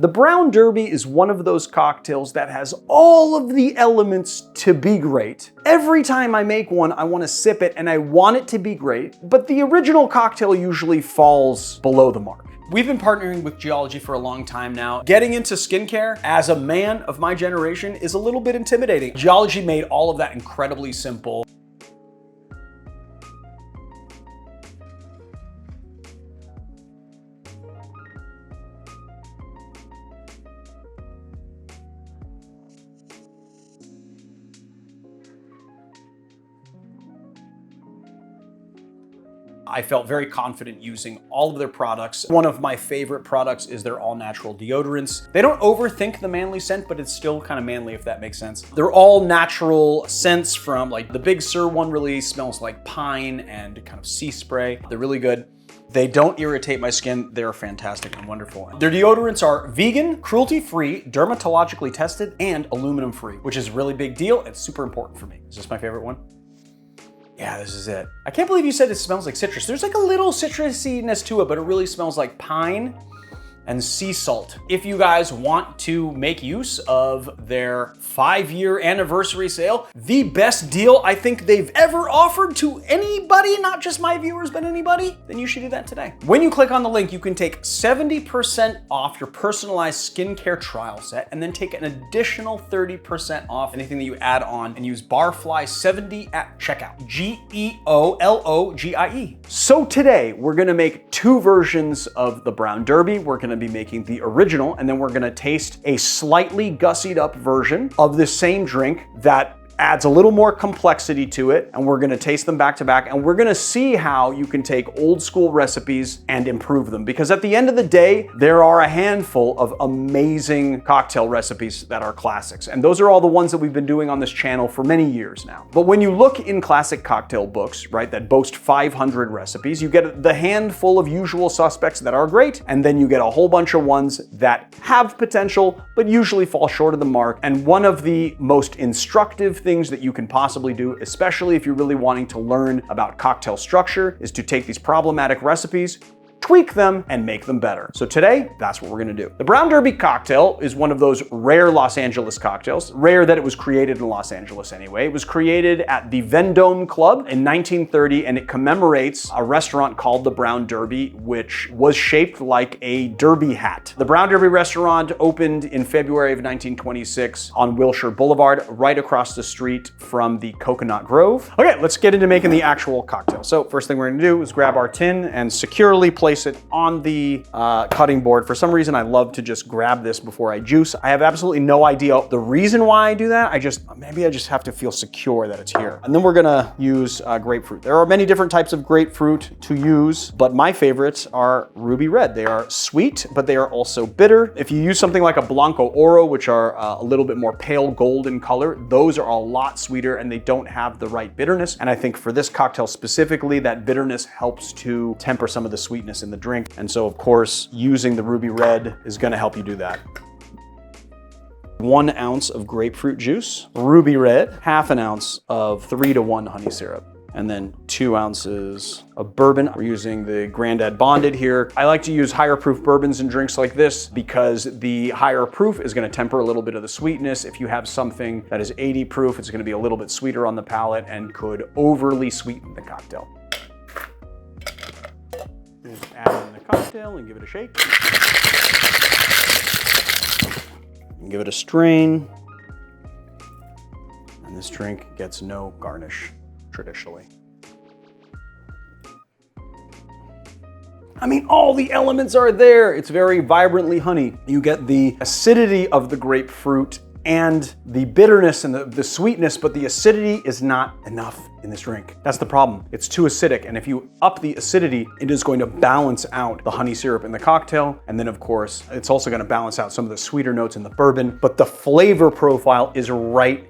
The Brown Derby is one of those cocktails that has all of the elements to be great. Every time I make one, I want to sip it and I want it to be great, but the original cocktail usually falls below the mark. We've been partnering with Geology for a long time now. Getting into skincare as a man of my generation is a little bit intimidating. Geology made all of that incredibly simple. I felt very confident using all of their products. One of my favorite products is their all-natural deodorants. They don't overthink the manly scent, but it's still kind of manly, if that makes sense. They're all natural scents from, like, the Big Sur one really smells like pine and kind of sea spray. They're really good. They don't irritate my skin. They're fantastic and wonderful. Their deodorants are vegan, cruelty-free, dermatologically tested, and aluminum-free, which is a really big deal. It's super important for me. Is this my favorite one? Yeah, this is it. I can't believe you said it smells like citrus. There's like a little citrusiness to it, but it really smells like pine and sea salt. If you guys want to make use of their 5-year anniversary sale, the best deal I think they've ever offered to anybody, not just my viewers, but anybody, then you should do that today. When you click on the link, you can take 70% off your personalized skincare trial set and then take an additional 30% off anything that you add on and use BARFLY70 at checkout. GEOLOGIE. So today we're gonna make 2 versions of the Brown Derby. We're gonna be making the original, and then we're gonna taste a slightly gussied up version of the same drink that adds a little more complexity to it, and we're gonna taste them back to back, and we're gonna see how you can take old school recipes and improve them. Because at the end of the day, there are a handful of amazing cocktail recipes that are classics, and those are all the ones that we've been doing on this channel for many years now. But when you look in classic cocktail books, right, that boast 500 recipes, you get the handful of usual suspects that are great, and then you get a whole bunch of ones that have potential, but usually fall short of the mark. And one of the most instructive things that you can possibly do, especially if you're really wanting to learn about cocktail structure, is to take these problematic recipes, tweak them, and make them better. So today, that's what we're gonna do. The Brown Derby cocktail is one of those rare Los Angeles cocktails. Rare that it was created in Los Angeles anyway. It was created at the Vendome Club in 1930, and it commemorates a restaurant called the Brown Derby, which was shaped like a derby hat. The Brown Derby restaurant opened in February of 1926 on Wilshire Boulevard, right across the street from the Coconut Grove. Okay, let's get into making the actual cocktail. So first thing we're gonna do is grab our tin and securely place it on the cutting board. For some reason, I love to just grab this before I juice. I have absolutely no idea the reason why I do that. Maybe I just have to feel secure that it's here. And then we're gonna use grapefruit. There are many different types of grapefruit to use, but my favorites are ruby red. They are sweet, but they are also bitter. If you use something like a Blanco Oro, which are a little bit more pale gold in color, those are a lot sweeter and they don't have the right bitterness. And I think for this cocktail specifically, that bitterness helps to temper some of the sweetness in the drink. And so of course, using the ruby red is gonna help you do that. 1 ounce of grapefruit juice, ruby red, half an ounce of 3-to-1 honey syrup, and then 2 ounces of bourbon. We're using the Grandad Bonded here. I like to use higher proof bourbons in drinks like this because the higher proof is gonna temper a little bit of the sweetness. If you have something that is 80 proof, it's gonna be a little bit sweeter on the palate and could overly sweeten the cocktail. Just add it in the cocktail and give it a shake. And give it a strain. And this drink gets no garnish, traditionally. I mean, all the elements are there. It's very vibrantly honey. You get the acidity of the grapefruit and the bitterness and the sweetness, but the acidity is not enough in this drink. That's the problem. It's too acidic, and if you up the acidity, it is going to balance out the honey syrup in the cocktail, and then of course, it's also gonna balance out some of the sweeter notes in the bourbon, but the flavor profile is right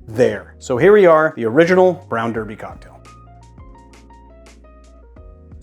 there. So here we are, the original Brown Derby cocktail.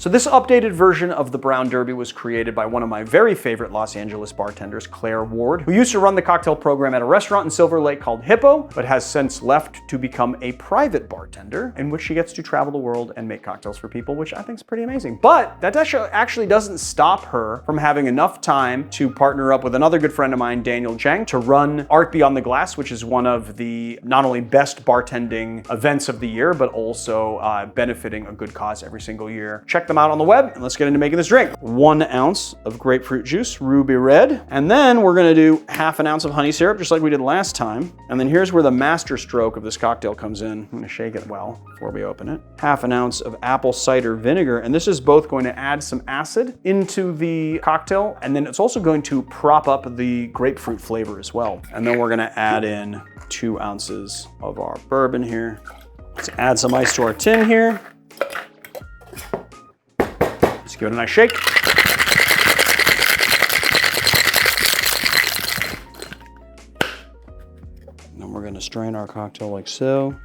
So this updated version of the Brown Derby was created by one of my very favorite Los Angeles bartenders, Claire Ward, who used to run the cocktail program at a restaurant in Silver Lake called Hippo, but has since left to become a private bartender in which she gets to travel the world and make cocktails for people, which I think is pretty amazing. But that actually doesn't stop her from having enough time to partner up with another good friend of mine, Daniel Zhang, to run Art Beyond the Glass, which is one of the not only best bartending events of the year, but also benefiting a good cause every single year. Check them out on the web, and let's get into making this drink. 1 ounce of grapefruit juice, ruby red, and then we're gonna do ½ ounce of honey syrup, just like we did last time. And then here's where the master stroke of this cocktail comes in. I'm gonna shake it well before we open it. ½ ounce of apple cider vinegar, and this is both going to add some acid into the cocktail, and then it's also going to prop up the grapefruit flavor as well. And then we're gonna add in 2 ounces of our bourbon here. Let's add some ice to our tin here. Let's give it a nice shake. And then we're gonna strain our cocktail like so.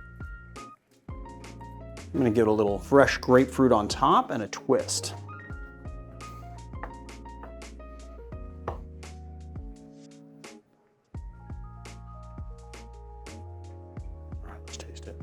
I'm gonna give it a little fresh grapefruit on top and a twist. All right, let's taste it.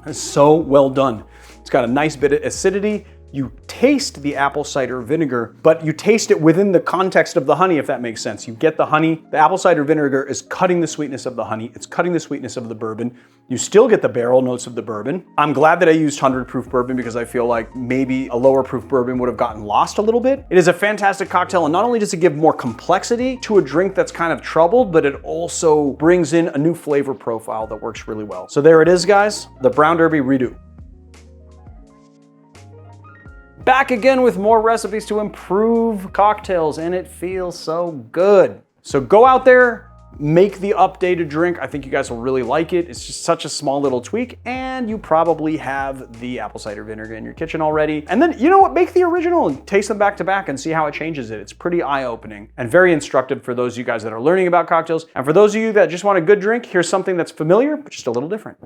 That's so well done. It's got a nice bit of acidity. You taste the apple cider vinegar, but you taste it within the context of the honey, if that makes sense. You get the honey, the apple cider vinegar is cutting the sweetness of the honey, it's cutting the sweetness of the bourbon. You still get the barrel notes of the bourbon. I'm glad that I used 100 proof bourbon because I feel like maybe a lower proof bourbon would have gotten lost a little bit. It is a fantastic cocktail, and not only does it give more complexity to a drink that's kind of troubled, but it also brings in a new flavor profile that works really well. So there it is, guys, the Brown Derby Redo. Back again with more recipes to improve cocktails, and it feels so good. So go out there, make the updated drink. I think you guys will really like it. It's just such a small little tweak, and you probably have the apple cider vinegar in your kitchen already. And then, you know what, make the original and taste them back to back and see how it changes it. It's pretty eye-opening and very instructive for those of you guys that are learning about cocktails. And for those of you that just want a good drink, here's something that's familiar, but just a little different.